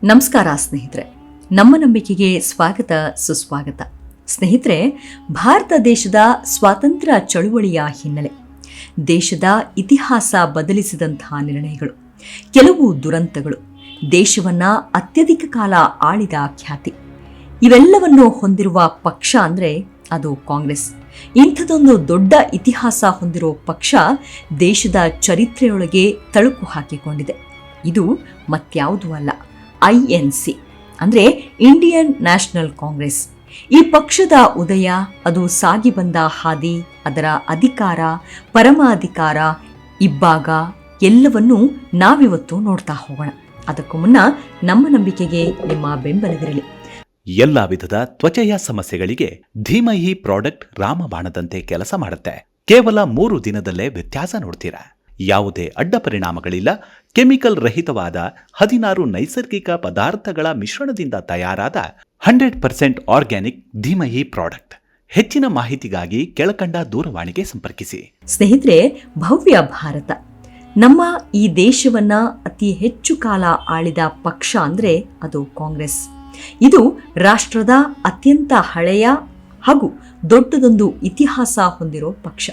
ನಮಸ್ಕಾರ ಸ್ನೇಹಿತರೆ, ನಮ್ಮ ನಂಬಿಕೆಗೆ ಸ್ವಾಗತ ಸುಸ್ವಾಗತ. ಸ್ನೇಹಿತರೆ, ಭಾರತ ದೇಶದ ಸ್ವಾತಂತ್ರ್ಯ ಚಳುವಳಿಯ ಹಿನ್ನೆಲೆ, ದೇಶದ ಇತಿಹಾಸ ಬದಲಿಸಿದಂತಹ ನಿರ್ಣಯಗಳು, ಕೆಲವು ದುರಂತಗಳು, ದೇಶವನ್ನ ಅತ್ಯಧಿಕ ಕಾಲ ಆಳಿದ ಖ್ಯಾತಿ, ಇವೆಲ್ಲವನ್ನು ಹೊಂದಿರುವ ಪಕ್ಷ ಅಂದರೆ ಅದು ಕಾಂಗ್ರೆಸ್. ಇಂಥದೊಂದು ದೊಡ್ಡ ಇತಿಹಾಸ ಹೊಂದಿರೋ ಪಕ್ಷ ದೇಶದ ಚರಿತ್ರೆಯೊಳಗೆ ತಳುಕು ಹಾಕಿಕೊಂಡಿದೆ. ಇದು ಮತ್ಯಾವುದೂ ಅಲ್ಲ, INC ಅಂದರೆ ಇಂಡಿಯನ್ ನ್ಯಾಷನಲ್ ಕಾಂಗ್ರೆಸ್. ಈ ಪಕ್ಷದ ಉದಯ, ಅದು ಸಾಗಿ ಬಂದ ಹಾದಿ, ಅದರ ಅಧಿಕಾರ, ಪರಮಾಧಿಕಾರ, ಇಬ್ಬಾಗ ಎಲ್ಲವನ್ನೂ ನಾವಿವತ್ತು ನೋಡ್ತಾ ಹೋಗೋಣ. ಅದಕ್ಕೂ ಮುನ್ನ ನಮ್ಮ ನಂಬಿಕೆಗೆ ನಿಮ್ಮ ಬೆಂಬಲವಿರಲಿ. ಎಲ್ಲ ವಿಧದ ತ್ವಚೆಯ ಸಮಸ್ಯೆಗಳಿಗೆ ಧೀಮಹಿ ಪ್ರಾಡಕ್ಟ್ ರಾಮಬಾಣದಂತೆ ಕೆಲಸ ಮಾಡುತ್ತೆ. ಕೇವಲ 3 ದಿನದಲ್ಲೇ ವ್ಯತ್ಯಾಸ ನೋಡ್ತೀರಾ. ಯಾವುದೇ ಅಡ್ಡ ಪರಿಣಾಮಗಳಿಲ್ಲ. ಕೆಮಿಕಲ್ ರಹಿತವಾದ 16 ನೈಸರ್ಗಿಕ ಪದಾರ್ಥಗಳ ಮಿಶ್ರಣದಿಂದ ತಯಾರಾದ 100% ಆರ್ಗ್ಯಾನಿಕ್ ಧೀಮಹಿ ಪ್ರಾಡಕ್ಟ್. ಹೆಚ್ಚಿನ ಮಾಹಿತಿಗಾಗಿ ಕೆಳಕಂಡ ದೂರವಾಣಿಗೆ ಸಂಪರ್ಕಿಸಿ. ಸ್ನೇಹಿತರೆ, ಭವ್ಯ ಭಾರತ, ನಮ್ಮ ಈ ದೇಶವನ್ನ ಅತಿ ಹೆಚ್ಚು ಕಾಲ ಆಳಿದ ಪಕ್ಷ ಅಂದ್ರೆ ಅದು ಕಾಂಗ್ರೆಸ್. ಇದು ರಾಷ್ಟ್ರದ ಅತ್ಯಂತ ಹಳೆಯ ಹಾಗೂ ದೊಡ್ಡದೊಂದು ಇತಿಹಾಸ ಹೊಂದಿರೋ ಪಕ್ಷ.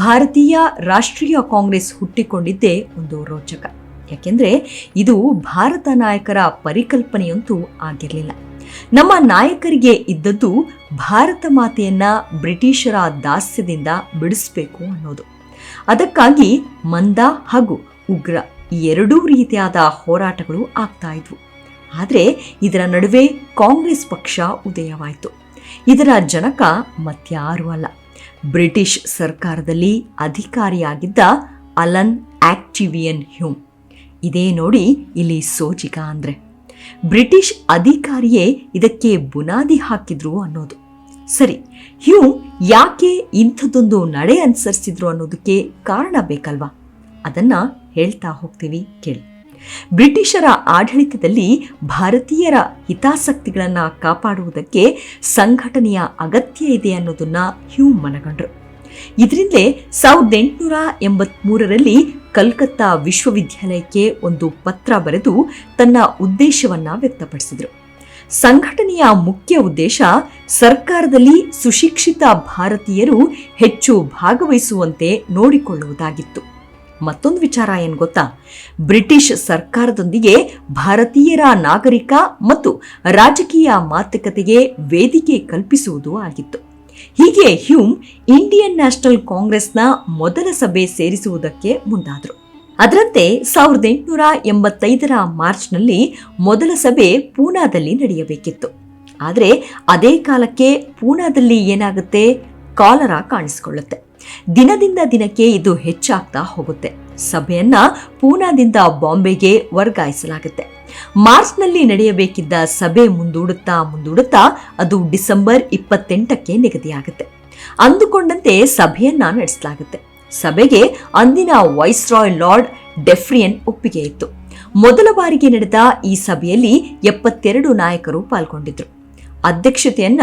ಭಾರತೀಯ ರಾಷ್ಟ್ರೀಯ ಕಾಂಗ್ರೆಸ್ ಹುಟ್ಟಿಕೊಂಡಿದ್ದೇ ಒಂದು ರೋಚಕ. ಯಾಕೆಂದ್ರೆ ಇದು ಭಾರತ ನಾಯಕರ ಪರಿಕಲ್ಪನೆಯಂತೂ ಆಗಿರಲಿಲ್ಲ. ನಮ್ಮ ನಾಯಕರಿಗೆ ಇದ್ದದ್ದು ಭಾರತ ಮಾತೆಯನ್ನ ಬ್ರಿಟಿಷರ ದಾಸ್ಯದಿಂದ ಬಿಡಿಸಬೇಕು ಅನ್ನೋದು. ಅದಕ್ಕಾಗಿ ಮಂದ ಹಾಗೂ ಉಗ್ರ ಈ ಎರಡೂ ರೀತಿಯಾದ ಹೋರಾಟಗಳು ಆಗ್ತಾ ಇದ್ವು. ಆದರೆ ಇದರ ನಡುವೆ ಕಾಂಗ್ರೆಸ್ ಪಕ್ಷ ಉದಯವಾಯಿತು. ಇದರ ಜನಕ ಮತ್ಯಾರೂ ಅಲ್ಲ, ಬ್ರಿಟಿಷ್ ಸರ್ಕಾರದಲ್ಲಿ ಅಧಿಕಾರಿಯಾಗಿದ್ದ ಅಲನ್ ಆಕ್ಟಿವಿಯನ್ ಹ್ಯೂಮ್. ಇದೇ ನೋಡಿ ಇಲ್ಲಿ ಸೋಜಿಗ ಅಂದ್ರೆ, ಬ್ರಿಟಿಷ್ ಅಧಿಕಾರಿಯೇ ಇದಕ್ಕೆ ಬುನಾದಿ ಹಾಕಿದ್ರು ಅನ್ನೋದು. ಸರಿ, ಹ್ಯೂಮ್ ಯಾಕೆ ಇಂಥದ್ದೊಂದು ನಡೆ ಅನುಸರಿಸಿದ್ರು ಅನ್ನೋದಕ್ಕೆ ಕಾರಣ ಬೇಕಲ್ವಾ? ಅದನ್ನ ಹೇಳ್ತಾ ಹೋಗ್ತೀವಿ, ಕೇಳಿ. ಬ್ರಿಟಿಷರ ಆಡಳಿತದಲ್ಲಿ ಭಾರತೀಯರ ಹಿತಾಸಕ್ತಿಗಳನ್ನು ಕಾಪಾಡುವುದಕ್ಕೆ ಸಂಘಟನೆಯ ಅಗತ್ಯ ಇದೆ ಅನ್ನೋದನ್ನ ಹ್ಯೂಮ್ ಮನಗಂಡ್ರು. ಇದರಿಂದಲೇ 1883ರಲ್ಲಿ ಕಲ್ಕತ್ತಾ ವಿಶ್ವವಿದ್ಯಾಲಯಕ್ಕೆ ಒಂದು ಪತ್ರ ಬರೆದು ತನ್ನ ಉದ್ದೇಶವನ್ನ ವ್ಯಕ್ತಪಡಿಸಿದರು. ಸಂಘಟನೆಯ ಮುಖ್ಯ ಉದ್ದೇಶ ಸರ್ಕಾರದಲ್ಲಿ ಸುಶಿಕ್ಷಿತ ಭಾರತೀಯರು ಹೆಚ್ಚು ಭಾಗವಹಿಸುವಂತೆ ನೋಡಿಕೊಳ್ಳುವುದಾಗಿತ್ತು. ಮತ್ತೊಂದು ವಿಚಾರ ಏನ್ ಗೊತ್ತಾ? ಬ್ರಿಟಿಷ್ ಸರ್ಕಾರದೊಂದಿಗೆ ಭಾರತೀಯರ ನಾಗರಿಕ ಮತ್ತು ರಾಜಕೀಯ ಮಾತುಕತೆಗೆ ವೇದಿಕೆ ಕಲ್ಪಿಸುವುದು ಆಗಿತ್ತು. ಹೀಗೆ ಹ್ಯೂಮ್ ಇಂಡಿಯನ್ ನ್ಯಾಷನಲ್ ಕಾಂಗ್ರೆಸ್ನ ಮೊದಲ ಸಭೆ ಸೇರಿಸುವುದಕ್ಕೆ ಮುಂದಾದರು. ಅದರಂತೆ 1885ರ ಮಾರ್ಚ್ನಲ್ಲಿ ಮೊದಲ ಸಭೆ ಪೂನಾದಲ್ಲಿ ನಡೆಯಬೇಕಿತ್ತು. ಆದರೆ ಅದೇ ಕಾಲಕ್ಕೆ ಪೂನಾದಲ್ಲಿ ಏನಾಗುತ್ತೆ, ಕಾಲರಾ ಕಾಣಿಸಿಕೊಳ್ಳುತ್ತೆ. ದಿನದಿಂದ ದಿನಕ್ಕೆ ಇದು ಹೆಚ್ಚಾಗ್ತಾ ಹೋಗುತ್ತೆ. ಸಭೆಯನ್ನ ಪೂನಾದಿಂದ ಬಾಂಬೆಗೆ ವರ್ಗಾಯಿಸಲಾಗುತ್ತೆ. ಮಾರ್ಚ್ನಲ್ಲಿ ನಡೆಯಬೇಕಿದ್ದ ಸಭೆ ಮುಂದೂಡುತ್ತಾ ಅದು ಡಿಸೆಂಬರ್ 28ಕ್ಕೆ ನಿಗದಿಯಾಗುತ್ತೆ. ಅಂದುಕೊಂಡಂತೆ ಸಭೆಯನ್ನ ನಡೆಸಲಾಗುತ್ತೆ. ಸಭೆಗೆ ಅಂದಿನ ವೈಸ್ರಾಯ್ ಲಾರ್ಡ್ ಡೆಫ್ರಿಯನ್ ಒಪ್ಪಿಗೆ ಇತ್ತು. ಮೊದಲ ಬಾರಿಗೆ ನಡೆದ ಈ ಸಭೆಯಲ್ಲಿ 72 ನಾಯಕರು ಪಾಲ್ಗೊಂಡಿದ್ರು. ಅಧ್ಯಕ್ಷತೆಯನ್ನ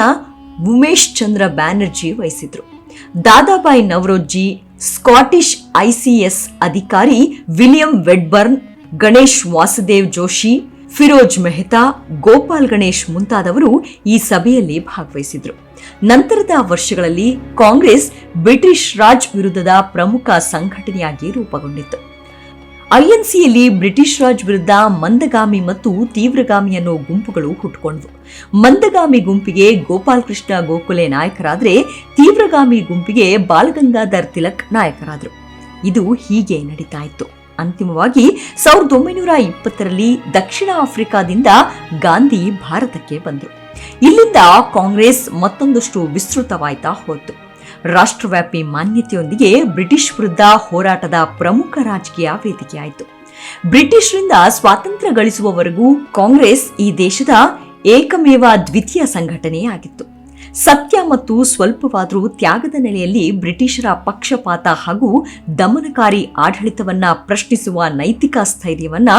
ಉಮೇಶ್ ಚಂದ್ರ ಬ್ಯಾನರ್ಜಿ ವಹಿಸಿದ್ರು. ದಾದಾಬಾಯಿ ನವರೋಜಿ, ಸ್ಕಾಟಿಷ್ ICS ಅಧಿಕಾರಿ ವಿಲಿಯಂ ವೆಡ್ಬರ್ನ್, ಗಣೇಶ್ ವಾಸುದೇವ್ ಜೋಶಿ, ಫಿರೋಜ್ ಮೆಹ್ತಾ, ಗೋಪಾಲ್ ಗಣೇಶ್ ಮುಂತಾದವರು ಈ ಸಭೆಯಲ್ಲಿ ಭಾಗವಹಿಸಿದ್ರು. ನಂತರದ ವರ್ಷಗಳಲ್ಲಿ ಕಾಂಗ್ರೆಸ್ ಬ್ರಿಟಿಷ್ ರಾಜ್ ವಿರುದ್ಧದ ಪ್ರಮುಖ ಸಂಘಟನೆಯಾಗಿ ರೂಪುಗೊಂಡಿತ್ತು. INCಯಲ್ಲಿ ಬ್ರಿಟಿಷ್ ರಾಜ್ ವಿರುದ್ಧ ಮಂದಗಾಮಿ ಮತ್ತು ತೀವ್ರಗಾಮಿ ಅನ್ನೋ ಗುಂಪುಗಳು ಹುಟ್ಟುಕೊಂಡ್ವು. ಮಂದಗಾಮಿ ಗುಂಪಿಗೆ ಗೋಪಾಲ್ ಕೃಷ್ಣ ಗೋಖಲೆ ನಾಯಕರಾದ್ರೆ, ತೀವ್ರಗಾಮಿ ಗುಂಪಿಗೆ ಬಾಲಗಂಗಾಧರ್ ತಿಲಕ್ ನಾಯಕರಾದ್ರು. ಇದು ಹೀಗೆ ನಡೀತಾ ಇತ್ತು. ಅಂತಿಮವಾಗಿ 1920ರಲ್ಲಿ ದಕ್ಷಿಣ ಆಫ್ರಿಕಾದಿಂದ ಗಾಂಧಿ ಭಾರತಕ್ಕೆ ಬಂದರು. ಇಲ್ಲಿಂದ ಕಾಂಗ್ರೆಸ್ ಮತ್ತೊಂದಷ್ಟು ವಿಸ್ತೃತವಾಯ್ತಾ ಹೋಯಿತು. ರಾಷ್ಟ್ರವ್ಯಾಪಿ ಮಾನ್ಯತೆಯೊಂದಿಗೆ ಬ್ರಿಟಿಷ್ ವಿರುದ್ಧ ಹೋರಾಟದ ಪ್ರಮುಖ ರಾಜಕೀಯ ವೇದಿಕೆಯಾಯಿತು. ಬ್ರಿಟಿಷರಿಂದ ಸ್ವಾತಂತ್ರ್ಯ ಗಳಿಸುವವರೆಗೂ ಕಾಂಗ್ರೆಸ್ ಈ ದೇಶದ ಏಕಮೇವ ದ್ವಿತೀಯ ಸಂಘಟನೆಯಾಗಿತ್ತು. ಸತ್ಯ ಮತ್ತು ಸ್ವಲ್ಪವಾದರೂ ತ್ಯಾಗದ ನೆಲೆಯಲ್ಲಿ ಬ್ರಿಟಿಷರ ಪಕ್ಷಪಾತ ಹಾಗೂ ದಮನಕಾರಿ ಆಡಳಿತವನ್ನ ಪ್ರಶ್ನಿಸುವ ನೈತಿಕ ಸ್ಥೈರ್ಯವನ್ನ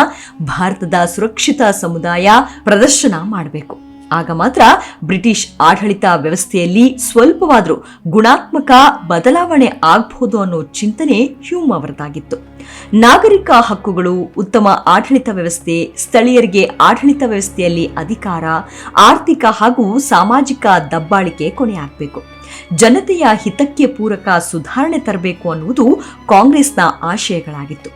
ಭಾರತದ ಸುರಕ್ಷಿತ ಸಮುದಾಯ ಪ್ರದರ್ಶನ ಮಾಡಬೇಕು. ಆಗ ಮಾತ್ರ ಬ್ರಿಟಿಷ್ ಆಡಳಿತ ವ್ಯವಸ್ಥೆಯಲ್ಲಿ ಸ್ವಲ್ಪವಾದರೂ ಗುಣಾತ್ಮಕ ಬದಲಾವಣೆ ಆಗಬಹುದು ಅನ್ನೋ ಚಿಂತನೆ ಹ್ಯೂಮ್ ಅವರದಾಗಿತ್ತು. ನಾಗರಿಕ ಹಕ್ಕುಗಳು, ಉತ್ತಮ ಆಡಳಿತ ವ್ಯವಸ್ಥೆ, ಸ್ಥಳೀಯರಿಗೆ ಆಡಳಿತ ವ್ಯವಸ್ಥೆಯಲ್ಲಿ ಅಧಿಕಾರ, ಆರ್ಥಿಕ ಹಾಗೂ ಸಾಮಾಜಿಕ ದಬ್ಬಾಳಿಕೆ ಕೊನೆಯಾಗಬೇಕು, ಜನತೆಯ ಹಿತಕ್ಕೆ ಪೂರಕ ಸುಧಾರಣೆ ತರಬೇಕು ಅನ್ನುವುದು ಕಾಂಗ್ರೆಸ್ನ ಆಶಯಗಳಾಗಿತ್ತು.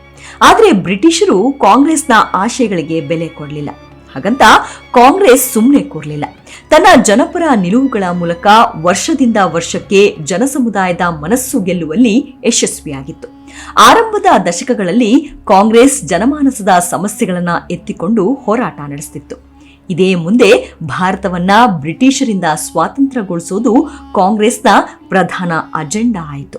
ಆದರೆ ಬ್ರಿಟಿಷರು ಕಾಂಗ್ರೆಸ್ನ ಆಶಯಗಳಿಗೆ ಬೆಲೆ ಕೊಡಲಿಲ್ಲ. ಹಾಗಂತ ಕಾಂಗ್ರೆಸ್ ಸುಮ್ಮನೆ ಕೂರಲಿಲ್ಲ. ತನ್ನ ಜನಪರ ನಿಲುವುಗಳ ಮೂಲಕ ವರ್ಷದಿಂದ ವರ್ಷಕ್ಕೆ ಜನಸಮುದಾಯದ ಮನಸ್ಸು ಗೆಲ್ಲುವಲ್ಲಿ ಯಶಸ್ವಿಯಾಗಿತ್ತು. ಆರಂಭದ ದಶಕಗಳಲ್ಲಿ ಕಾಂಗ್ರೆಸ್ ಜನಮಾನಸದ ಸಮಸ್ಯೆಗಳನ್ನು ಎತ್ತಿಕೊಂಡು ಹೋರಾಟ ನಡೆಸುತ್ತಿತ್ತು. ಇದೇ ಮುಂದೆ ಭಾರತವನ್ನ ಬ್ರಿಟಿಷರಿಂದ ಸ್ವಾತಂತ್ರ್ಯಗೊಳಿಸೋದು ಕಾಂಗ್ರೆಸ್ನ ಪ್ರಧಾನ ಅಜೆಂಡಾ ಆಯಿತು.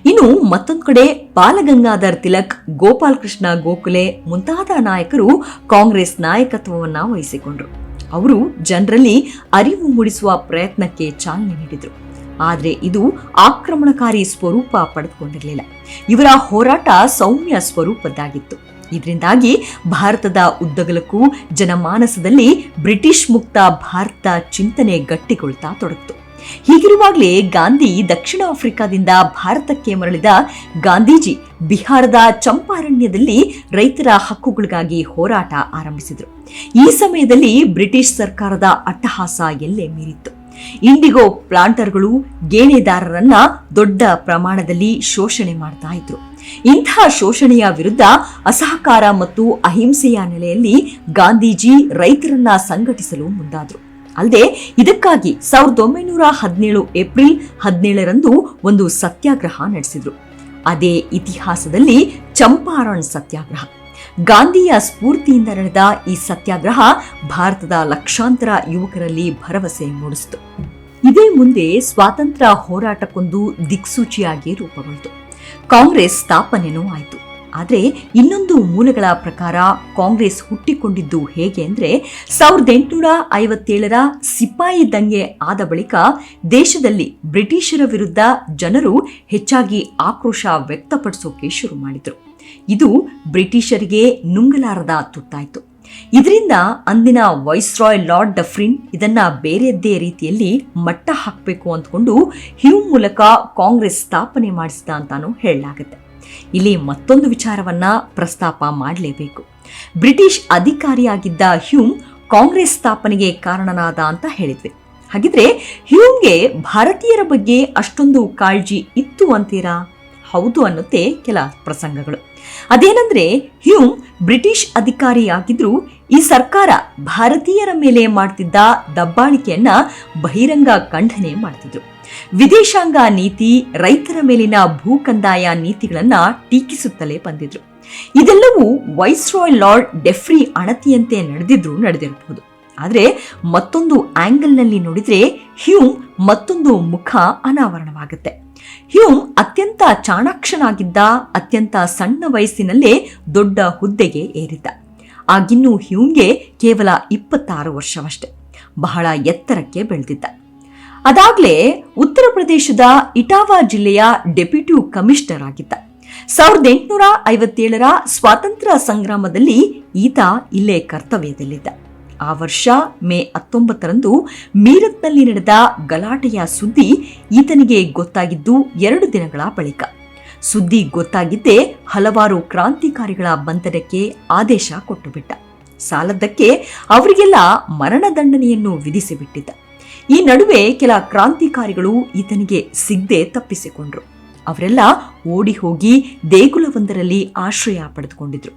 ಇನ್ನು ಮತ್ತೊಂದು ಕಡೆ ಬಾಲಗಂಗಾಧರ್ ತಿಲಕ್, ಗೋಪಾಲ್ ಕೃಷ್ಣ ಗೋಖಲೆ ಮುಂತಾದ ನಾಯಕರು ಕಾಂಗ್ರೆಸ್ ನಾಯಕತ್ವವನ್ನ ವಹಿಸಿಕೊಂಡ್ರು. ಅವರು ಜನರಲ್ಲಿ ಅರಿವು ಮೂಡಿಸುವ ಪ್ರಯತ್ನಕ್ಕೆ ಚಾಲನೆ ನೀಡಿದ್ರು. ಆದರೆ ಇದು ಆಕ್ರಮಣಕಾರಿ ಸ್ವರೂಪ ಪಡೆದುಕೊಂಡಿರಲಿಲ್ಲ. ಇವರ ಹೋರಾಟ ಸೌಮ್ಯ ಸ್ವರೂಪದ್ದಾಗಿತ್ತು. ಇದರಿಂದಾಗಿ ಭಾರತದ ಉದ್ದಗಲಕ್ಕೂ ಜನಮಾನಸದಲ್ಲಿ ಬ್ರಿಟಿಷ್ ಮುಕ್ತ ಭಾರತ ಚಿಂತನೆ ಗಟ್ಟಿಗೊಳ್ತಾ ತೊಡಗಿತು. ಹೀಗಿರುವಾಗಲೇ ಗಾಂಧಿ ದಕ್ಷಿಣ ಆಫ್ರಿಕಾದಿಂದ ಭಾರತಕ್ಕೆ ಮರಳಿದ ಗಾಂಧೀಜಿ ಬಿಹಾರದ ಚಂಪಾರಣ್ಯದಲ್ಲಿ ರೈತರ ಹಕ್ಕುಗಳಿಗಾಗಿ ಹೋರಾಟ ಆರಂಭಿಸಿದರು. ಈ ಸಮಯದಲ್ಲಿ ಬ್ರಿಟಿಷ್ ಸರ್ಕಾರದ ಅಟ್ಟಹಾಸ ಎಲ್ಲೇ ಮೀರಿತ್ತು. ಇಂಡಿಗೋ ಪ್ಲಾಂಟರ್ಗಳು ಗೇಣೆದಾರರನ್ನ ದೊಡ್ಡ ಪ್ರಮಾಣದಲ್ಲಿ ಶೋಷಣೆ ಮಾಡ್ತಾ ಇದ್ರು. ಇಂತಹ ಶೋಷಣೆಯ ವಿರುದ್ಧ ಅಸಹಕಾರ ಮತ್ತು ಅಹಿಂಸೆಯ ನೆಲೆಯಲ್ಲಿ ಗಾಂಧೀಜಿ ರೈತರನ್ನ ಸಂಘಟಿಸಲು ಮುಂದಾದರು. ಅಲ್ಲದೆ ಇದಕ್ಕಾಗಿ 1917 ಏಪ್ರಿಲ್ 17ರಂದು ಒಂದು ಸತ್ಯಾಗ್ರಹ ನಡೆಸಿದ್ರು. ಅದೇ ಇತಿಹಾಸದಲ್ಲಿ ಚಂಪಾರಣ್ ಸತ್ಯಾಗ್ರಹ. ಗಾಂಧಿಯ ಸ್ಫೂರ್ತಿಯಿಂದ ನಡೆದ ಈ ಸತ್ಯಾಗ್ರಹ ಭಾರತದ ಲಕ್ಷಾಂತರ ಯುವಕರಲ್ಲಿ ಭರವಸೆ ಮೂಡಿಸಿತು. ಇದೇ ಮುಂದೆ ಸ್ವಾತಂತ್ರ್ಯ ಹೋರಾಟಕ್ಕೊಂದು ದಿಕ್ಸೂಚಿಯಾಗಿ ರೂಪುಗೊಳ್ತು. ಕಾಂಗ್ರೆಸ್ ಸ್ಥಾಪನೆಯೂ ಆಯಿತು. ಆದರೆ ಇನ್ನೊಂದು ಮೂಲಗಳ ಪ್ರಕಾರ ಕಾಂಗ್ರೆಸ್ ಹುಟ್ಟಿಕೊಂಡಿದ್ದು ಹೇಗೆ ಅಂದರೆ 1857ರ ಸಿಪಾಯಿ ದಂಗೆ ಆದ ಬಳಿಕ ದೇಶದಲ್ಲಿ ಬ್ರಿಟಿಷರ ವಿರುದ್ಧ ಜನರು ಹೆಚ್ಚಾಗಿ ಆಕ್ರೋಶ ವ್ಯಕ್ತಪಡಿಸೋಕೆ ಶುರು ಮಾಡಿದರು. ಇದು ಬ್ರಿಟಿಷರಿಗೆ ನುಂಗಲಾರದ ತುತ್ತಾಯಿತು. ಇದರಿಂದ ಅಂದಿನ ವೈಸ್ರಾಯ್ ಲಾರ್ಡ್ ಡಫ್ರಿನ್ ಇದನ್ನ ಬೇರೆಯದ್ದೇ ರೀತಿಯಲ್ಲಿ ಮಟ್ಟ ಹಾಕಬೇಕು ಅಂದ್ಕೊಂಡು ಹ್ಯೂಮ್ ಮೂಲಕ ಕಾಂಗ್ರೆಸ್ ಸ್ಥಾಪನೆ ಮಾಡಿಸಿದ ಅಂತಾನೂ ಹೇಳಲಾಗುತ್ತೆ. ಇಲ್ಲಿ ಮತ್ತೊಂದು ವಿಚಾರವನ್ನ ಪ್ರಸ್ತಾಪ ಮಾಡಲೇಬೇಕು. ಬ್ರಿಟಿಷ್ ಅಧಿಕಾರಿಯಾಗಿದ್ದ ಹ್ಯೂಮ್ ಕಾಂಗ್ರೆಸ್ ಸ್ಥಾಪನೆಗೆ ಕಾರಣನಾದ ಅಂತ ಹೇಳಿದ್ವಿ. ಹಾಗಿದ್ರೆ ಹ್ಯೂಮ್ಗೆ ಭಾರತೀಯರ ಬಗ್ಗೆ ಅಷ್ಟೊಂದು ಕಾಳಜಿ ಇತ್ತು ಅಂತೀರಾ? ಹೌದು ಅನ್ನುತ್ತೆ ಕೆಲ ಪ್ರಸಂಗಗಳು. ಅದೇನಂದ್ರೆ ಹ್ಯೂಮ್ ಬ್ರಿಟಿಷ್ ಅಧಿಕಾರಿಯಾಗಿದ್ರು ಈ ಸರ್ಕಾರ ಭಾರತೀಯರ ಮೇಲೆ ಮಾಡ್ತಿದ್ದ ದಬ್ಬಾಳಿಕೆಯನ್ನ ಬಹಿರಂಗ ಖಂಡನೆ ಮಾಡ್ತಿದ್ರು. ವಿದೇಶಾಂಗ ನೀತಿ, ರೈತರ ಮೇಲಿನ ಭೂಕಂದಾಯ ನೀತಿಗಳನ್ನ ಟೀಕಿಸುತ್ತಲೇ ಬಂದಿದ್ರು. ಇದೆಲ್ಲವೂ ವೈಸ್ರಾಯ್ ಲಾರ್ಡ್ ಡೆಫ್ರಿ ಅಣತಿಯಂತೆ ನಡೆದಿರಬಹುದು. ಆದರೆ ಮತ್ತೊಂದು ಆಂಗಲ್ನಲ್ಲಿ ನೋಡಿದ್ರೆ ಹ್ಯೂಮ್ ಮತ್ತೊಂದು ಮುಖ ಅನಾವರಣವಾಗುತ್ತೆ. ಹ್ಯೂಮ್ ಅತ್ಯಂತ ಚಾಣಾಕ್ಷನಾಗಿದ್ದ, ಅತ್ಯಂತ ಸಣ್ಣ ವಯಸ್ಸಿನಲ್ಲೇ ದೊಡ್ಡ ಹುದ್ದೆಗೆ ಏರಿದ್ದ. ಆಗಿನ್ನೂ ಹ್ಯೂಮ್ಗೆ ಕೇವಲ 26 ವರ್ಷವಷ್ಟೇ. ಬಹಳ ಎತ್ತರಕ್ಕೆ ಬೆಳೆದಿದ್ದ. ಅದಾಗ್ಲೇ ಉತ್ತರ ಪ್ರದೇಶದ ಇಟಾವಾ ಜಿಲ್ಲೆಯ ಡೆಪ್ಯೂಟಿ ಕಮಿಷನರ್ ಆಗಿದ್ದ. 1857ರ ಸ್ವಾತಂತ್ರ್ಯ ಸಂಗ್ರಾಮದಲ್ಲಿ ಈತ ಇಲ್ಲೇ ಕರ್ತವ್ಯದಲ್ಲಿದ್ದ. ಆ ವರ್ಷ ಮೇ 19ರಂದು ಮೀರತ್ನಲ್ಲಿ ನಡೆದ ಗಲಾಟೆಯ ಸುದ್ದಿ ಈತನಿಗೆ ಗೊತ್ತಾಗಿದ್ದು 2 ದಿನಗಳ ಬಳಿಕ. ಸುದ್ದಿ ಗೊತ್ತಾಗಿದ್ದೇ ಹಲವಾರು ಕ್ರಾಂತಿಕಾರಿಗಳ ಬಂಧನಕ್ಕೆ ಆದೇಶ ಕೊಟ್ಟುಬಿಟ್ಟ. ಸಾಲದ್ದಕ್ಕೆ ಅವರಿಗೆಲ್ಲ ಮರಣದಂಡನೆಯನ್ನು ವಿಧಿಸಿಬಿಟ್ಟಿದ್ದ. ಈ ನಡುವೆ ಕೆಲ ಕ್ರಾಂತಿಕಾರಿಗಳು ಈತನಿಗೆ ಸಿಗದೆ ತಪ್ಪಿಸಿಕೊಂಡ್ರು. ಅವರೆಲ್ಲ ಓಡಿ ಹೋಗಿ ದೇಗುಲವೊಂದರಲ್ಲಿ ಆಶ್ರಯ ಪಡೆದುಕೊಂಡಿದ್ರು.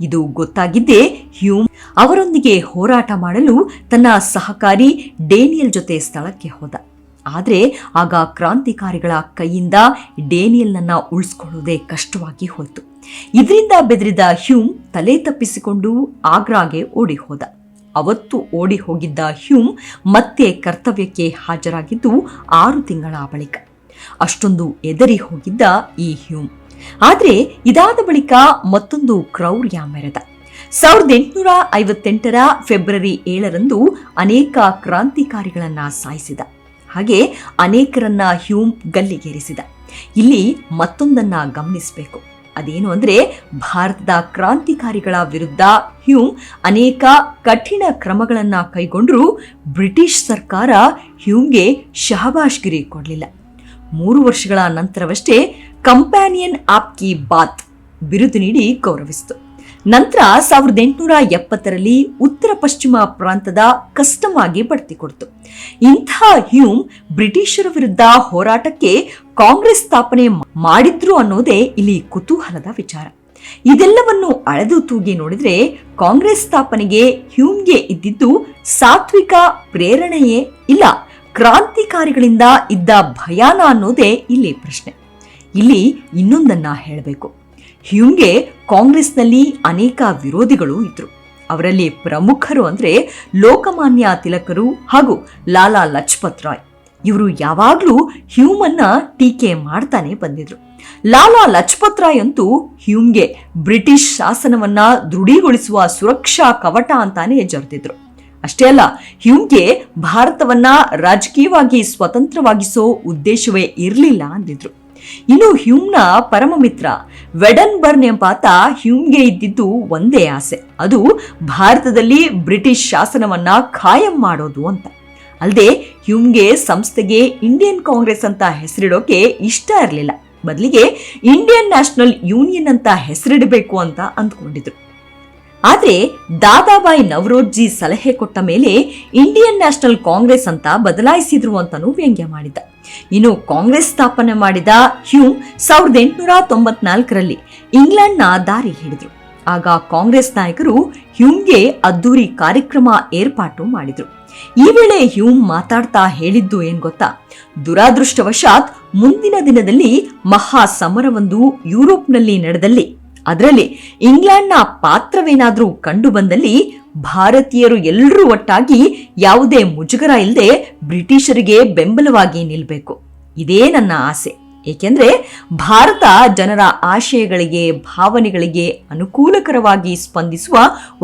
ಇದು ಗೊತ್ತಾಗಿದ್ದೇ ಹ್ಯೂಮ್ ಅವರೊಂದಿಗೆ ಹೋರಾಟ ಮಾಡಲು ತನ್ನ ಸಹಕಾರಿ ಡೇನಿಯಲ್ ಜೊತೆ ಸ್ಥಳಕ್ಕೆ ಹೋದ. ಆದರೆ ಆಗ ಕ್ರಾಂತಿಕಾರಿಗಳ ಕೈಯಿಂದ ಡೇನಿಯಲ್ನನ್ನ ಉಳಿಸ್ಕೊಳ್ಳೋದೇ ಕಷ್ಟವಾಗಿ ಹೋಯಿತು. ಇದರಿಂದ ಬೆದರಿದ ಹ್ಯೂಮ್ ತಲೆ ತಪ್ಪಿಸಿಕೊಂಡು ಆಗ್ರಾಗೆ ಓಡಿ ಹೋದ. ಅವತ್ತು ಓಡಿ ಹೋಗಿದ್ದ ಹ್ಯೂಮ್ ಮತ್ತೆ ಕರ್ತವ್ಯಕ್ಕೆ ಹಾಜರಾಗಿದ್ದು 6 ತಿಂಗಳ ಬಳಿಕ. ಅಷ್ಟೊಂದು ಎದರಿ ಹೋಗಿದ್ದ ಈ ಹ್ಯೂಮ್. ಆದ್ರೆ ಇದಾದ ಬಳಿಕ ಮತ್ತೊಂದು ಕ್ರೌರ್ಯ ಮೆರೆದ. 1858ರ ಫೆಬ್ರವರಿ 7ರಂದು ಅನೇಕ ಕ್ರಾಂತಿಕಾರಿಗಳನ್ನ ಸಾಯಿಸಿದ. ಹಾಗೆ ಅನೇಕರನ್ನ ಹ್ಯೂಮ್ ಗಲ್ಲಿಗೇರಿಸಿದ. ಇಲ್ಲಿ ಮತ್ತೊಂದನ್ನ ಗಮನಿಸಬೇಕು. ಅದೇನು ಅಂದ್ರೆ ಭಾರತದ ಕ್ರಾಂತಿಕಾರಿಗಳ ವಿರುದ್ಧ ಹ್ಯೂಮ್ ಅನೇಕ ಕಠಿಣ ಕ್ರಮಗಳನ್ನ ಕೈಗೊಂಡ್ರೂ ಬ್ರಿಟಿಷ್ ಸರ್ಕಾರ ಹ್ಯೂಮ್ಗೆ ಶಹಬಾಷ್ಗಿರಿ ಕೊಡಲಿಲ್ಲ. 3 ವರ್ಷಗಳ ನಂತರವಷ್ಟೇ ಕಂಪ್ಯಾನಿಯನ್ ಆಪ್ ಕಿ ಬಾತ್ ಬಿರುದು ನೀಡಿ ಗೌರವಿಸಿತು. ನಂತರ 1870ರಲ್ಲಿ ಉತ್ತರ ಪಶ್ಚಿಮ ಪ್ರಾಂತದ ಕಸ್ಟಮ್ ಆಗಿ ಬಡ್ತಿ ಕೊಡ್ತು. ಇಂಥ ಹ್ಯೂಮ್ ಬ್ರಿಟಿಷರ ವಿರುದ್ಧ ಹೋರಾಟಕ್ಕೆ ಕಾಂಗ್ರೆಸ್ ಸ್ಥಾಪನೆ ಮಾಡಿದ್ರು ಅನ್ನೋದೇ ಇಲ್ಲಿ ಕುತೂಹಲದ ವಿಚಾರ. ಇದೆಲ್ಲವನ್ನು ಅಳೆದು ತೂಗಿ ನೋಡಿದ್ರೆ ಕಾಂಗ್ರೆಸ್ ಸ್ಥಾಪನೆಗೆ ಹ್ಯೂಮ್ಗೆ ಇದ್ದಿದ್ದು ಸಾತ್ವಿಕ ಪ್ರೇರಣೆಯೇ ಇಲ್ಲ ಕ್ರಾಂತಿಕಾರಿಗಳಿಂದ ಇದ್ದ ಭಯಾನ ಅನ್ನೋದೇ ಇಲ್ಲಿ ಪ್ರಶ್ನೆ. ಇಲ್ಲಿ ಇನ್ನೊಂದನ್ನ ಹೇಳಬೇಕು. ಹ್ಯೂಮ್ಗೆ ಕಾಂಗ್ರೆಸ್ನಲ್ಲಿ ಅನೇಕ ವಿರೋಧಿಗಳು ಇದ್ರು. ಅವರಲ್ಲಿ ಪ್ರಮುಖರು ಅಂದ್ರೆ ಲೋಕಮಾನ್ಯ ತಿಲಕರು ಹಾಗೂ ಲಾಲಾ ಲಜಪತ್ ರಾಯ್. ಇವರು ಯಾವಾಗ್ಲೂ ಹ್ಯೂಮನ್ನ ಟೀಕೆ ಮಾಡ್ತಾನೆ ಬಂದಿದ್ರು. ಲಾಲಾ ಲಜಪತ್ ರಾಯ್ ಅಂತೂ ಹ್ಯೂಮ್ಗೆ ಬ್ರಿಟಿಷ್ ಶಾಸನವನ್ನ ದೃಢೀಗೊಳಿಸುವ ಸುರಕ್ಷಾ ಕವಟ ಅಂತಾನೆ ಜೊರೆತಿದ್ರು. ಅಷ್ಟೇ ಅಲ್ಲ, ಹ್ಯೂಮ್ಗೆ ಭಾರತವನ್ನ ರಾಜಕೀಯವಾಗಿ ಸ್ವತಂತ್ರವಾಗಿಸೋ ಉದ್ದೇಶವೇ ಇರಲಿಲ್ಲ ಅಂದಿದ್ರು. ಇನ್ನು ಹ್ಯೂಮ್ನ ಪರಮ ಮಿತ್ರ ವೆಡನ್ ಬರ್ನ್ ಎಂಬಾತ ಹ್ಯೂಮ್ಗೆ ಇದ್ದಿದ್ದು ಒಂದೇ ಆಸೆ, ಅದು ಭಾರತದಲ್ಲಿ ಬ್ರಿಟಿಷ್ ಶಾಸನವನ್ನ ಖಾಯಂ ಮಾಡೋದು ಅಂತ. ಅಲ್ಲದೆ ಹ್ಯೂಮ್ಗೆ ಸಂಸ್ಥೆಗೆ ಇಂಡಿಯನ್ ಕಾಂಗ್ರೆಸ್ ಅಂತ ಹೆಸರಿಡೋಕೆ ಇಷ್ಟ ಇರಲಿಲ್ಲ. ಬದಲಿಗೆ ಇಂಡಿಯನ್ ನ್ಯಾಷನಲ್ ಯೂನಿಯನ್ ಅಂತ ಹೆಸರಿಡಬೇಕು ಅಂತ ಅಂದ್ಕೊಂಡಿದ್ರು. ಆದ್ರೆ ದಾದಾಬಾಯಿ ನವರೋಜಿ ಸಲಹೆ ಕೊಟ್ಟ ಮೇಲೆ ಇಂಡಿಯನ್ ನ್ಯಾಷನಲ್ ಕಾಂಗ್ರೆಸ್ ಅಂತ ಬದಲಾಯಿಸಿದ್ರು ಅಂತಾನೂ ವ್ಯಂಗ್ಯ ಮಾಡಿದ್ದ. ಇನ್ನು ಕಾಂಗ್ರೆಸ್ ಸ್ಥಾಪನೆ ಮಾಡಿದ ಹ್ಯೂಮ್ 1894ರಲ್ಲಿ ಇಂಗ್ಲೆಂಡ್ನ ದಾರಿ ಹಿಡಿದ್ರು. ಆಗ ಕಾಂಗ್ರೆಸ್ ನಾಯಕರು ಹ್ಯೂಮ್ಗೆ ಅದ್ದೂರಿ ಕಾರ್ಯಕ್ರಮ ಏರ್ಪಾಟು ಮಾಡಿದ್ರು. ಈ ವೇಳೆ ಹ್ಯೂಮ್ ಮಾತಾಡ್ತಾ ಹೇಳಿದ್ದು ಏನ್ ಗೊತ್ತಾ? ದುರಾದೃಷ್ಟವಶಾತ್ ಮುಂದಿನ ದಿನದಲ್ಲಿ ಮಹಾ ಸಮರವೊಂದು ಯುರೋಪ್ನಲ್ಲಿ ನಡೆದಲ್ಲಿ ಅದರಲ್ಲಿ ಇಂಗ್ಲೆಂಡ್ನ ಪಾತ್ರವೇನಾದ್ರೂ ಕಂಡು ಬಂದಲ್ಲಿ ಭಾರತೀಯರು ಎಲ್ಲರೂ ಒಟ್ಟಾಗಿ ಯಾವುದೇ ಮುಜುಗರ ಇಲ್ಲದೆ ಬ್ರಿಟಿಷರಿಗೆ ಬೆಂಬಲವಾಗಿ ನಿಲ್ಬೇಕು. ಇದೇ ನನ್ನ ಆಸೆ. ಏಕೆಂದ್ರೆ ಭಾರತ ಜನರ ಆಶಯಗಳಿಗೆ ಭಾವನೆಗಳಿಗೆ ಅನುಕೂಲಕರವಾಗಿ ಸ್ಪಂದಿಸುವ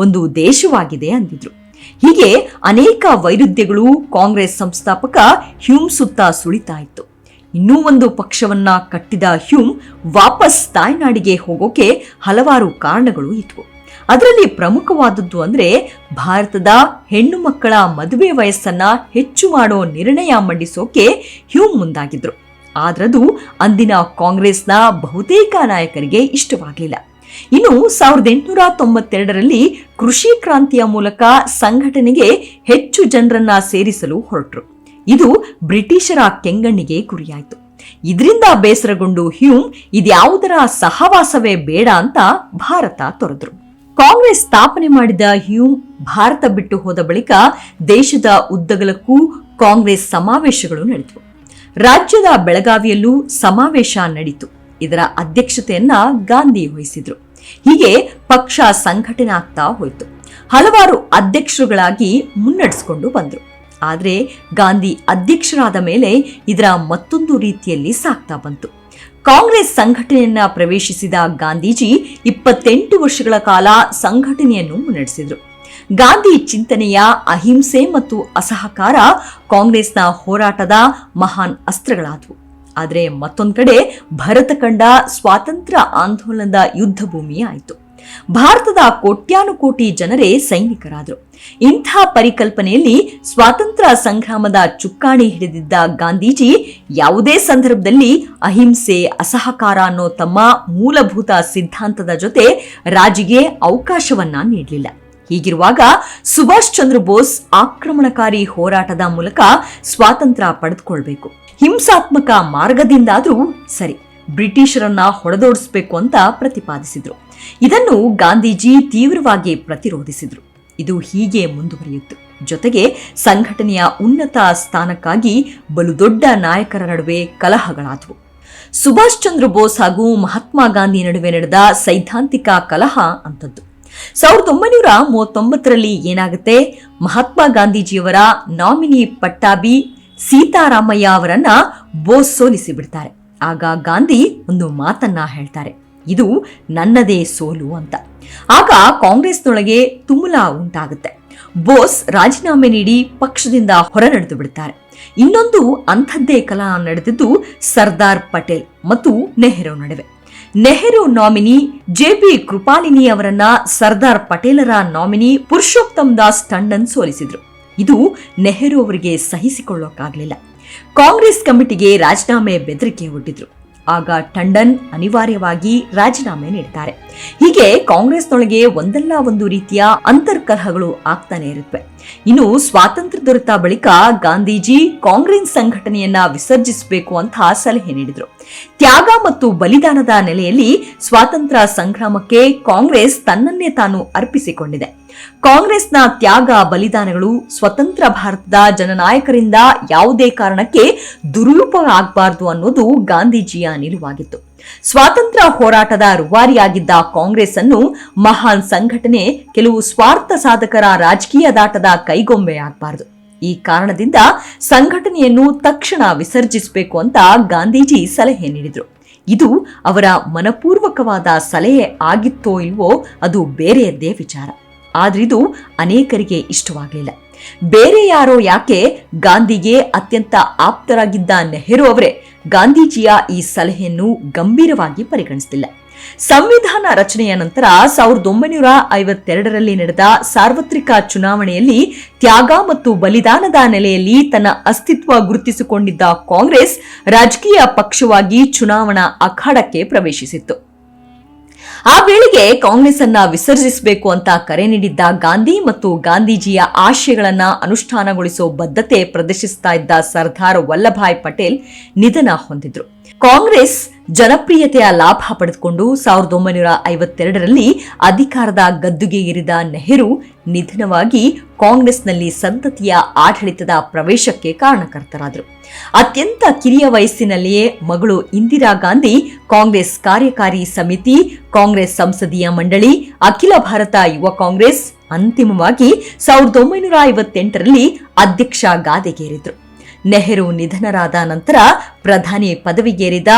ಒಂದು ದೇಶವಾಗಿದೆ ಅಂದಿದ್ರು. ಹೀಗೆ ಅನೇಕ ವೈರುಧ್ಯಗಳು ಕಾಂಗ್ರೆಸ್ ಸಂಸ್ಥಾಪಕ ಹ್ಯೂಮ್ ಸುತ್ತ ಸುಳಿತಾ ಇತ್ತು. ಇನ್ನೂ ಒಂದು ಪಕ್ಷವನ್ನ ಕಟ್ಟಿದ ಹ್ಯೂಮ್ ವಾಪಸ್ ತಾಯ್ನಾಡಿಗೆ ಹೋಗೋಕೆ ಹಲವಾರು ಕಾರಣಗಳು ಇದ್ವು. ಅದರಲ್ಲಿ ಪ್ರಮುಖವಾದದ್ದು ಅಂದ್ರೆ ಭಾರತದ ಹೆಣ್ಣು ಮಕ್ಕಳ ಮದುವೆ ವಯಸ್ಸನ್ನ ಹೆಚ್ಚು ಮಾಡೋ ನಿರ್ಣಯ ಮಂಡಿಸೋಕೆ ಹ್ಯೂಮ್ ಮುಂದಾಗಿದ್ರು. ಆದ್ರದು ಅಂದಿನ ಕಾಂಗ್ರೆಸ್ನ ಬಹುತೇಕ ನಾಯಕರಿಗೆ ಇಷ್ಟವಾಗಲಿಲ್ಲ. ಇನ್ನು 1892ರಲ್ಲಿ ಕೃಷಿ ಕ್ರಾಂತಿಯ ಮೂಲಕ ಸಂಘಟನೆಗೆ ಹೆಚ್ಚು ಜನರನ್ನ ಸೇರಿಸಲು ಹೊರಟರು. ಇದು ಬ್ರಿಟಿಷರ ಕೆಂಗಣ್ಣಿಗೆ ಗುರಿಯಾಯಿತು. ಇದರಿಂದ ಬೇಸರಗೊಂಡು ಹ್ಯೂಮ್ ಇದ್ಯಾವುದರ ಸಹವಾಸವೇ ಬೇಡ ಅಂತ ಭಾರತ ತೊರೆದ್ರು. ಕಾಂಗ್ರೆಸ್ ಸ್ಥಾಪನೆ ಮಾಡಿದ ಹ್ಯೂಮ್ ಭಾರತ ಬಿಟ್ಟು ಹೋದ ಬಳಿಕ ದೇಶದ ಉದ್ದಗಲಕ್ಕೂ ಕಾಂಗ್ರೆಸ್ ಸಮಾವೇಶಗಳು ನಡೆದವು. ರಾಜ್ಯದ ಬೆಳಗಾವಿಯಲ್ಲೂ ಸಮಾವೇಶ ನಡೀತು. ಇದರ ಅಧ್ಯಕ್ಷತೆಯನ್ನ ಗಾಂಧಿ ವಹಿಸಿದ್ರು. ಹೀಗೆ ಪಕ್ಷ ಸಂಘಟನೆ ಆಗ್ತಾ ಹೋಯಿತು. ಹಲವಾರು ಅಧ್ಯಕ್ಷರುಗಳಾಗಿ ಮುನ್ನಡೆಸಿಕೊಂಡು ಬಂದ್ರು. ಆದರೆ ಗಾಂಧಿ ಅಧ್ಯಕ್ಷರಾದ ಮೇಲೆ ಇದರ ಮತ್ತೊಂದು ರೀತಿಯಲ್ಲಿ ಸಾಗ್ತಾ ಬಂತು. ಕಾಂಗ್ರೆಸ್ ಸಂಘಟನೆಯನ್ನ ಪ್ರವೇಶಿಸಿದ ಗಾಂಧೀಜಿ 28 ವರ್ಷಗಳ ಕಾಲ ಸಂಘಟನೆಯನ್ನು ಮುನ್ನಡೆಸಿದ್ರು. ಗಾಂಧಿ ಚಿಂತನೆಯ ಅಹಿಂಸೆ ಮತ್ತು ಅಸಹಕಾರ ಕಾಂಗ್ರೆಸ್ನ ಹೋರಾಟದ ಮಹಾನ್ ಅಸ್ತ್ರಗಳಾದವು. ಆದರೆ ಮತ್ತೊಂದು ಕಡೆ ಭರತ ಕಂಡ ಸ್ವಾತಂತ್ರ್ಯ ಆಂದೋಲನದ ಯುದ್ಧ ಭೂಮಿ ಆಯಿತು. ಭಾರತದ ಕೋಟ್ಯಾನುಕೋಟಿ ಜನರೇ ಸೈನಿಕರಾದರು. ಇಂಥ ಪರಿಕಲ್ಪನೆಯಲ್ಲಿ ಸ್ವಾತಂತ್ರ್ಯ ಸಂಗ್ರಾಮದ ಚುಕ್ಕಾಣಿ ಹಿಡಿದಿದ್ದ ಗಾಂಧೀಜಿ ಯಾವುದೇ ಸಂದರ್ಭದಲ್ಲಿ ಅಹಿಂಸೆ ಅಸಹಕಾರ ಅನ್ನೋ ತಮ್ಮ ಮೂಲಭೂತ ಸಿದ್ಧಾಂತದ ಜೊತೆ ರಾಜಿಗೆ ಅವಕಾಶವನ್ನ ನೀಡಲಿಲ್ಲ. ಹೀಗಿರುವಾಗ ಸುಭಾಷ್ ಚಂದ್ರ ಬೋಸ್ ಆಕ್ರಮಣಕಾರಿ ಹೋರಾಟದ ಮೂಲಕ ಸ್ವಾತಂತ್ರ್ಯ ಪಡೆದುಕೊಳ್ಬೇಕು, ಹಿಂಸಾತ್ಮಕ ಮಾರ್ಗದಿಂದಾದ್ರೂ ಸರಿ ಬ್ರಿಟಿಷರನ್ನ ಹೊಡೆದೋಡಿಸಬೇಕು ಅಂತ ಪ್ರತಿಪಾದಿಸಿದ್ರು. ಇದನ್ನು ಗಾಂಧೀಜಿ ತೀವ್ರವಾಗಿ ಪ್ರತಿರೋಧಿಸಿದ್ರು. ಇದು ಹೀಗೆ ಮುಂದುವರಿಯಿತು. ಜೊತೆಗೆ ಸಂಘಟನೆಯ ಉನ್ನತ ಸ್ಥಾನಕ್ಕಾಗಿ ಬಲು ದೊಡ್ಡ ನಾಯಕರ ನಡುವೆ ಕಲಹಗಳಾದವು. ಸುಭಾಷ್ ಚಂದ್ರ ಬೋಸ್ ಹಾಗೂ ಮಹಾತ್ಮ ಗಾಂಧಿ ನಡುವೆ ನಡೆದ ಸೈದ್ಧಾಂತಿಕ ಕಲಹ ಅಂತದ್ದು. 1939ರಲ್ಲಿ ಏನಾಗುತ್ತೆ, ಮಹಾತ್ಮ ಗಾಂಧೀಜಿಯವರ ನಾಮಿನಿ ಪಟ್ಟಾಭಿ ಸೀತಾರಾಮಯ್ಯ ಅವರನ್ನ ಬೋಸ್ ಸೋಲಿಸಿ ಬಿಡ್ತಾರೆ. ಆಗ ಗಾಂಧಿ ಒಂದು ಮಾತನ್ನ ಹೇಳ್ತಾರೆ, ಇದು ನನ್ನದೇ ಸೋಲು ಅಂತ. ಆಗ ಕಾಂಗ್ರೆಸ್ನೊಳಗೆ ತುಮುಲ ಉಂಟಾಗುತ್ತೆ. ಬೋಸ್ ರಾಜೀನಾಮೆ ನೀಡಿ ಪಕ್ಷದಿಂದ ಹೊರ ನಡೆದು ಬಿಡ್ತಾರೆ. ಇನ್ನೊಂದು ಅಂಥದ್ದೇ ಕಲಹ ನಡೆದಿದ್ದು ಸರ್ದಾರ್ ಪಟೇಲ್ ಮತ್ತು ನೆಹರು ನಡುವೆ. ನೆಹರು ನಾಮಿನಿ ಜೆಪಿ ಕೃಪಾಲಿನಿ ಅವರನ್ನ ಸರ್ದಾರ್ ಪಟೇಲರ ನಾಮಿನಿ ಪುರುಷೋತ್ತಮ್ ದಾಸ್ ಟಂಡನ್ ಸೋಲಿಸಿದ್ರು. ಇದು ನೆಹರು ಅವರಿಗೆ ಸಹಿಸಿಕೊಳ್ಳೋಕ್ಕಾಗಲಿಲ್ಲ. ಕಾಂಗ್ರೆಸ್ ಕಮಿಟಿಗೆ ರಾಜೀನಾಮೆ ಬೆದರಿಕೆ ಒಡ್ಡಿದ್ರು. ಆಗ ಟಂಡನ್ ಅನಿವಾರ್ಯವಾಗಿ ರಾಜೀನಾಮೆ ನೀಡುತ್ತಾರೆ. ಹೀಗೆ ಕಾಂಗ್ರೆಸ್ನೊಳಗೆ ಒಂದಲ್ಲ ಒಂದು ರೀತಿಯ ಅಂತರ್ಕಲಹಗಳು ಆಗ್ತಾನೆ ಇರುತ್ತವೆ. ಇನ್ನು ಸ್ವಾತಂತ್ರ್ಯ ದೊರೆತ ಬಳಿಕ ಗಾಂಧೀಜಿ ಕಾಂಗ್ರೆಸ್ ಸಂಘಟನೆಯನ್ನ ವಿಸರ್ಜಿಸಬೇಕು ಅಂತ ಸಲಹೆ ನೀಡಿದ್ರು. ತ್ಯಾಗ ಮತ್ತು ಬಲಿದಾನದ ನೆಲೆಯಲ್ಲಿ ಸ್ವಾತಂತ್ರ್ಯ ಸಂಗ್ರಾಮಕ್ಕೆ ಕಾಂಗ್ರೆಸ್ ತನ್ನನ್ನೇ ತಾನು ಅರ್ಪಿಸಿಕೊಂಡಿದೆ. ಕಾಂಗ್ರೆಸ್ನ ತ್ಯಾಗ ಬಲಿದಾನಗಳು ಸ್ವತಂತ್ರ ಭಾರತದ ಜನನಾಯಕರಿಂದ ಯಾವುದೇ ಕಾರಣಕ್ಕೆ ದುರುಪಯೋಗ ಆಗಬಾರದು ಅನ್ನೋದು ಗಾಂಧೀಜಿಯ ನಿಲುವಾಗಿತ್ತು. ಸ್ವಾತಂತ್ರ್ಯ ಹೋರಾಟದ ರೂವಾರಿಯಾಗಿದ್ದ ಕಾಂಗ್ರೆಸ್ ಅನ್ನು ಮಹಾನ್ ಸಂಘಟನೆ ಕೆಲವು ಸ್ವಾರ್ಥ ಸಾಧಕರ ರಾಜಕೀಯದಾಟದ ಕೈಗೊಂಬೆಯಾಗಬಾರದು. ಈ ಕಾರಣದಿಂದ ಸಂಘಟನೆಯನ್ನು ತಕ್ಷಣ ವಿಸರ್ಜಿಸಬೇಕು ಅಂತ ಗಾಂಧೀಜಿ ಸಲಹೆ ನೀಡಿದ್ರು. ಇದು ಅವರ ಮನಪೂರ್ವಕವಾದ ಸಲಹೆ ಆಗಿತ್ತೋ ಇಲ್ವೋ ಅದು ಬೇರೆಯದ್ದೇ ವಿಚಾರ. ಆದ್ರಿದು ಅನೇಕರಿಗೆ ಇಷ್ಟವಾಗಲಿಲ್ಲ. ಬೇರೆ ಯಾರೋ ಯಾಕೆ, ಗಾಂಧಿಗೆ ಅತ್ಯಂತ ಆಪ್ತರಾಗಿದ್ದ ನೆಹರು ಅವರೇ ಗಾಂಧೀಜಿಯ ಈ ಸಲಹೆಯನ್ನು ಗಂಭೀರವಾಗಿ ಪರಿಗಣಿಸಲಿಲ್ಲ. ಸಂವಿಧಾನ ರಚನೆಯ ನಂತರ 1952ರಲ್ಲಿ ನಡೆದ ಸಾರ್ವತ್ರಿಕ ಚುನಾವಣೆಯಲ್ಲಿ ತ್ಯಾಗ ಮತ್ತು ಬಲಿದಾನದ ನೆಲೆಯಲ್ಲಿ ತನ್ನ ಅಸ್ತಿತ್ವ ಗುರುತಿಸಿಕೊಂಡಿದ್ದ ಕಾಂಗ್ರೆಸ್ ರಾಜಕೀಯ ಪಕ್ಷವಾಗಿ ಚುನಾವಣಾ ಅಖಾಡಕ್ಕೆ ಪ್ರವೇಶಿಸಿತ್ತು. ಆ ವೇಳೆಗೆ ಕಾಂಗ್ರೆಸ್ ಅನ್ನ ವಿಸರ್ಜಿಸಬೇಕು ಅಂತ ಕರೆ ನೀಡಿದ್ದ ಗಾಂಧಿ ಮತ್ತು ಗಾಂಧೀಜಿಯ ಆಶಯಗಳನ್ನ ಅನುಷ್ಠಾನಗೊಳಿಸುವ ಬದ್ಧತೆ ಪ್ರದರ್ಶಿಸ್ತಾ ಇದ್ದ ಸರ್ದಾರ್ ವಲ್ಲಭಾಯ್ ಪಟೇಲ್ ನಿಧನ ಹೊಂದಿದ್ರು. ಕಾಂಗ್ರೆಸ್ ಜನಪ್ರಿಯತೆಯ ಲಾಭ ಪಡೆದುಕೊಂಡು 1952ರಲ್ಲಿ ಅಧಿಕಾರದ ಗದ್ದುಗೆ ಏರಿದ ನೆಹರು ನಿಧನವಾಗಿ ಕಾಂಗ್ರೆಸ್ನಲ್ಲಿ ಸಂತತಿಯ ಆಡಳಿತದ ಪ್ರವೇಶಕ್ಕೆ ಕಾರಣಕರ್ತರಾದರು. ಅತ್ಯಂತ ಕಿರಿಯ ವಯಸ್ಸಿನಲ್ಲಿಯೇ ಮಗಳು ಇಂದಿರಾ ಗಾಂಧಿ ಕಾಂಗ್ರೆಸ್ ಕಾರ್ಯಕಾರಿ ಸಮಿತಿ, ಕಾಂಗ್ರೆಸ್ ಸಂಸದೀಯ ಮಂಡಳಿ, ಅಖಿಲ ಭಾರತ ಯುವ ಕಾಂಗ್ರೆಸ್, ಅಂತಿಮವಾಗಿ 1958ರಲ್ಲಿ ಅಧ್ಯಕ್ಷ ಗಾದೆಗೇರಿದ್ರು. ನೆಹರು ನಿಧನರಾದ ನಂತರ ಪ್ರಧಾನಿ ಪದವಿಗೇರಿದ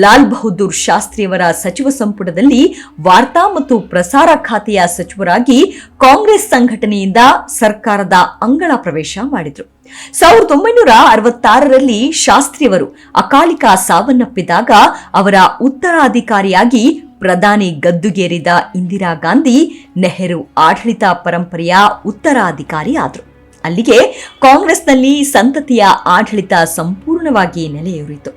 ಲಾಲ್ ಬಹದ್ದೂರ್ ಶಾಸ್ತ್ರಿಯವರ ಸಚಿವ ಸಂಪುಟದಲ್ಲಿ ವಾರ್ತಾ ಮತ್ತು ಪ್ರಸಾರ ಖಾತೆಯ ಸಚಿವರಾಗಿ ಕಾಂಗ್ರೆಸ್ ಸಂಘಟನೆಯಿಂದ ಸರ್ಕಾರದ ಅಂಗಳ ಪ್ರವೇಶ ಮಾಡಿದ್ರು. 1966ರಲ್ಲಿ ಶಾಸ್ತ್ರಿಯವರು ಅಕಾಲಿಕ ಸಾವನ್ನಪ್ಪಿದಾಗ ಅವರ ಉತ್ತರಾಧಿಕಾರಿಯಾಗಿ ಪ್ರಧಾನಿ ಗದ್ದುಗೇರಿದ ಇಂದಿರಾ ಗಾಂಧಿ ನೆಹರು ಆಡಳಿತ ಪರಂಪರೆಯ ಉತ್ತರಾಧಿಕಾರಿ ಆದರು. ಅಲ್ಲಿಗೆ ಕಾಂಗ್ರೆಸ್ನಲ್ಲಿ ಸಂತತಿಯ ಆಡಳಿತ ಸಂಪೂರ್ಣವಾಗಿ ನೆಲೆಯೂರಿತು.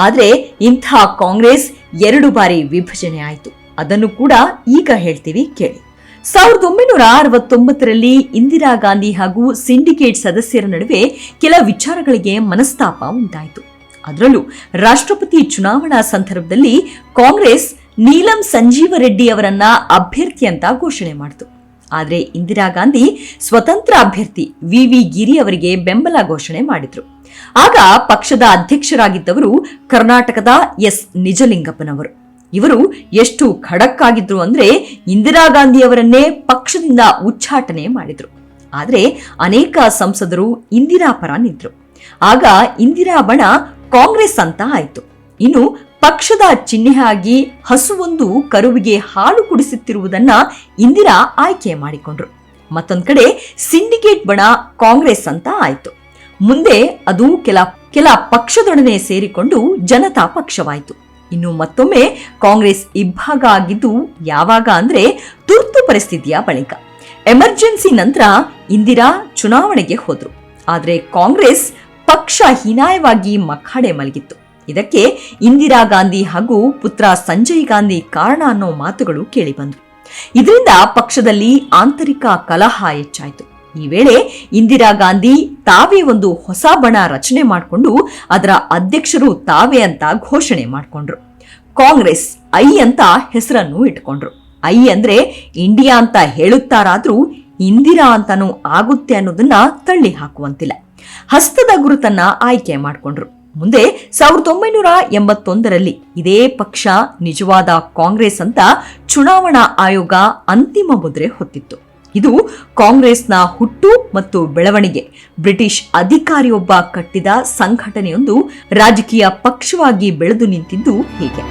ಆದರೆ ಇಂಥ ಕಾಂಗ್ರೆಸ್ 2 ಬಾರಿ ವಿಭಜನೆ ಆಯಿತು. ಅದನ್ನು ಕೂಡ ಈಗ ಹೇಳ್ತೀವಿ ಕೇಳಿ. 1969ರಲ್ಲಿ ಇಂದಿರಾ ಗಾಂಧಿ ಹಾಗೂ ಸಿಂಡಿಕೇಟ್ ಸದಸ್ಯರ ನಡುವೆ ಕೆಲ ವಿಚಾರಗಳಿಗೆ ಮನಸ್ತಾಪ ಉಂಟಾಯಿತು. ಅದರಲ್ಲೂ ರಾಷ್ಟ್ರಪತಿ ಚುನಾವಣಾ ಸಂದರ್ಭದಲ್ಲಿ ಕಾಂಗ್ರೆಸ್ ನೀಲಂ ಸಂಜೀವ ರೆಡ್ಡಿ ಅವರನ್ನ ಅಭ್ಯರ್ಥಿ ಅಂತ ಘೋಷಣೆ ಮಾಡಿತು. ಆದರೆ ಇಂದಿರಾ ಗಾಂಧಿ ಸ್ವತಂತ್ರ ಅಭ್ಯರ್ಥಿ ವಿ ಗಿರಿ ಅವರಿಗೆ ಬೆಂಬಲ ಘೋಷಣೆ ಮಾಡಿದ್ರು. ಆಗ ಪಕ್ಷದ ಅಧ್ಯಕ್ಷರಾಗಿದ್ದವರು ಕರ್ನಾಟಕದ ಎಸ್ ನಿಜಲಿಂಗಪ್ಪನವರು. ಇವರು ಎಷ್ಟು ಖಡಕ್ ಆಗಿದ್ರು ಅಂದ್ರೆ ಇಂದಿರಾ ಗಾಂಧಿಯವರನ್ನೇ ಪಕ್ಷದಿಂದ ಉಚ್ಚಾಟನೆ ಮಾಡಿದ್ರು. ಆದರೆ ಅನೇಕ ಸಂಸದರು ಇಂದಿರಾ ಪರ ನಿಂತರು. ಆಗ ಇಂದಿರಾ ಬಣ ಕಾಂಗ್ರೆಸ್ ಅಂತ ಆಯಿತು. ಇನ್ನು ಪಕ್ಷದ ಚಿಹ್ನೆಯಾಗಿ ಹಸುವೊಂದು ಕರುವಿಗೆ ಹಾಲು ಕುಡಿಸುತ್ತಿರುವುದನ್ನ ಇಂದಿರಾ ಆಯ್ಕೆ ಮಾಡಿಕೊಂಡ್ರು. ಮತ್ತೊಂದ್ ಕಡೆ ಸಿಂಡಿಕೇಟ್ ಬಣ ಕಾಂಗ್ರೆಸ್ ಅಂತ ಆಯ್ತು. ಮುಂದೆ ಅದು ಕೆಲ ಪಕ್ಷದೊಡನೆ ಸೇರಿಕೊಂಡು ಜನತಾ ಪಕ್ಷವಾಯಿತು. ಇನ್ನು ಮತ್ತೊಮ್ಮೆ ಕಾಂಗ್ರೆಸ್ ಇಬ್ಬಾಗ ಆಗಿದ್ದು ಯಾವಾಗ ಅಂದ್ರೆ ತುರ್ತು ಪರಿಸ್ಥಿತಿಯ ಬಳಿಕ. ಎಮರ್ಜೆನ್ಸಿ ನಂತರ ಇಂದಿರಾ ಚುನಾವಣೆಗೆ ಹೋದ್ರು. ಆದರೆ ಕಾಂಗ್ರೆಸ್ ಪಕ್ಷ ಹೀನಾಯವಾಗಿ ಮಖಾಡೆ ಮಲಗಿತ್ತು. ಇದಕ್ಕೆ ಇಂದಿರಾ ಗಾಂಧಿ ಹಾಗೂ ಪುತ್ರ ಸಂಜಯ್ ಗಾಂಧಿ ಕಾರಣ ಅನ್ನೋ ಮಾತುಗಳು ಕೇಳಿಬಂದವು. ಇದರಿಂದ ಪಕ್ಷದಲ್ಲಿ ಆಂತರಿಕ ಕಲಹ ಹೆಚ್ಚಾಯಿತು. ಈ ವೇಳೆ ಇಂದಿರಾ ಗಾಂಧಿ ತಾವೇ ಒಂದು ಹೊಸ ಬಣ ರಚನೆ ಮಾಡಿಕೊಂಡು ಅದರ ಅಧ್ಯಕ್ಷರು ತಾವೇ ಅಂತ ಘೋಷಣೆ ಮಾಡಿಕೊಂಡ್ರು. ಕಾಂಗ್ರೆಸ್ ಐ ಅಂತ ಹೆಸರನ್ನು ಇಟ್ಕೊಂಡ್ರು. ಐ ಅಂದ್ರೆ ಇಂಡಿಯಾ ಅಂತ ಹೇಳುತ್ತಾರಾದ್ರೂ ಇಂದಿರಾ ಅಂತಾನೂ ಆಗುತ್ತೆ ಅನ್ನೋದನ್ನ ತಳ್ಳಿ ಹಾಕುವಂತಿಲ್ಲ. ಹಸ್ತದ ಗುರುತನ್ನ ಆಯ್ಕೆ ಮಾಡಿಕೊಂಡ್ರು. ಮುಂದೆ 1981ರಲ್ಲಿ ಇದೇ ಪಕ್ಷ ನಿಜವಾದ ಕಾಂಗ್ರೆಸ್ ಅಂತ ಚುನಾವಣಾ ಆಯೋಗ ಅಂತಿಮ ಮುದ್ರೆ ಹೊತ್ತಿತ್ತು. ಇದು ಕಾಂಗ್ರೆಸ್ನ ಹುಟ್ಟು ಮತ್ತು ಬೆಳವಣಿಗೆ. ಬ್ರಿಟಿಷ್ ಅಧಿಕಾರಿಯೊಬ್ಬ ಕಟ್ಟಿದ ಸಂಘಟನೆಯೊಂದು ರಾಜಕೀಯ ಪಕ್ಷವಾಗಿ ಬೆಳೆದು ನಿಂತಿದ್ದು ಹೀಗೆ.